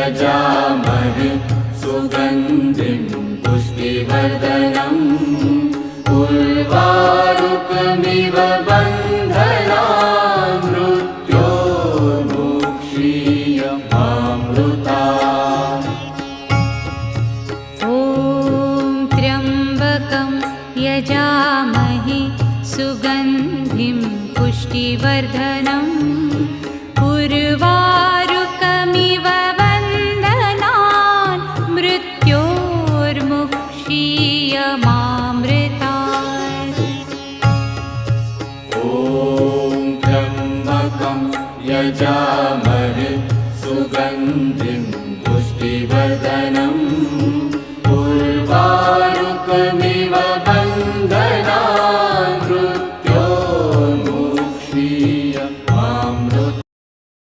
यजामहे सुगन्धिं पुष्टिवर्धनम् उर्वारुकमिव बन्धनान् मृत्योर्मुक्षीयमामृतात्। ॐ त्र्यम्बकं यजामहे सुगन्धिं पुष्टिवर्धनम् उर्वारुकमिव बन्धनान् मृत्योर्मुक्षीयमामृतात्। ॐ त्र्यम्बकं यजामहे सुगन्धिं पुष्टिवर्धनम् उर्वारुकमिव